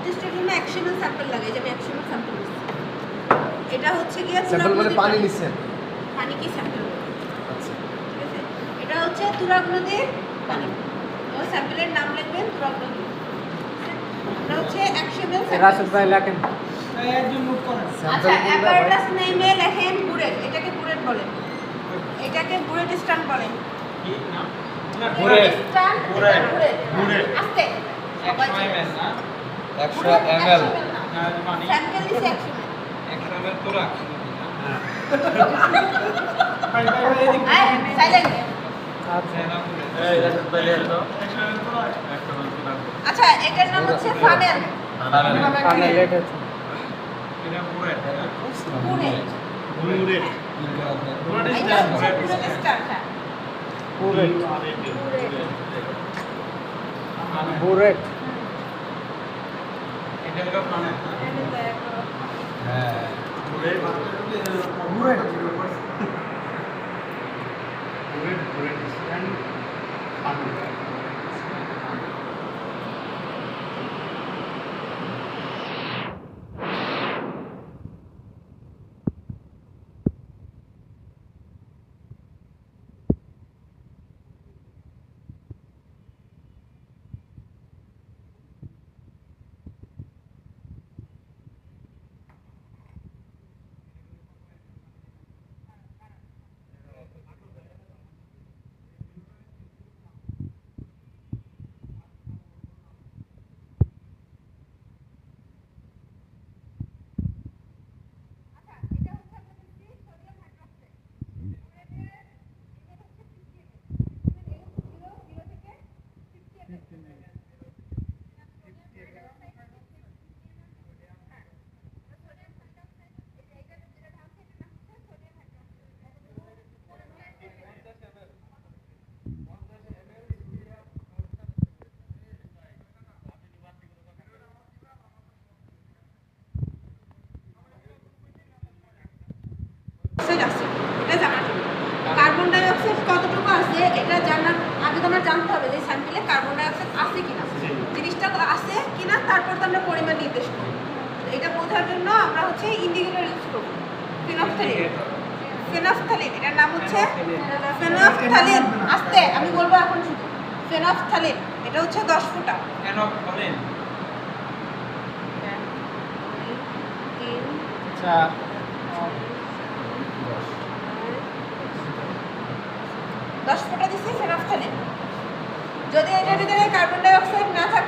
টেস্টের জন্য 100 ml sample লাগে, যে আমি 100 ml স্যাম্পল নিচ্ছি। এটা হচ্ছে গিয়ে স্যাম্পল মানে পানি নিছেন? পানি কি স্যাম্পল? আচ্ছা ঠিক আছে, এটা হচ্ছে তুরাগ নদীর পানি। তো স্যাম্পলের নাম লিখবেন তুরাগ নদী। এটা হচ্ছে 100 ml রাশেদ ভাই লেখেন। একজন নোট করেন। আচ্ছা, অ্যাপারেটাস নেমে লেখেন বুরেট। এটাকে বুরেট বলে, এটাকে বুরেট স্ট্যান্ড বলে। কি নাম? Burette stand, burette. বুরেট আস্তে 100 ml না? 100 ml না পানি স্যাম্পল দিছে 100 ml। 100 ml তো রাখ। হ্যাঁ। ভাই এদিক আয় সাইলেন্ট। আচ্ছা এই রাশেদ ভাই লেখো তো 100 ml তো রাখ। 100 ml তো রাখ। আচ্ছা, এটার নাম হচ্ছে ফানেল। পানি লেট আছে। এটা বুরেট। বুরেট। বুরেট। বুরেট এটা হচ্ছে বুরেট স্ট্যান্ড। হ্যাঁ, বুরেট বুরেট। বুরেট এটা হলো পানি। হ্যাঁ বুরেট। বুরেট বুরেট স্ট্যান্ড পানি। অক্সাইড আছে, এটা জানার জন্য। কার্বন ডাই অক্সাইড কতটুকু আছে এটা জানার আগে তো আমরা জানতে হবে যে স্যাম্পলে কার্বন ডাই অক্সাইড আছে কিনা, জিনিসটা আছে কিনা, তারপর তো আমরা পরিমাণ নির্দেশ করব। তো এটা বোঝার জন্য আমরা হচ্ছে ইন্ডিকেটর ইউজ করব। ফেনফথ্যালিন, ফেনফথ্যালিন এটার নাম হচ্ছে ফেনফথ্যালিন। আস্তে আমি বলবো এখন শুধু ফেনফথ্যালিন। এটা হচ্ছে 10 ফুটা। কেন বলেন? 4 10 ফুটা দিচ্ছি ফেনফথ্যালিন। যদি এটার ভিতরে কার্বন ডাই অক্সাইড না থাকে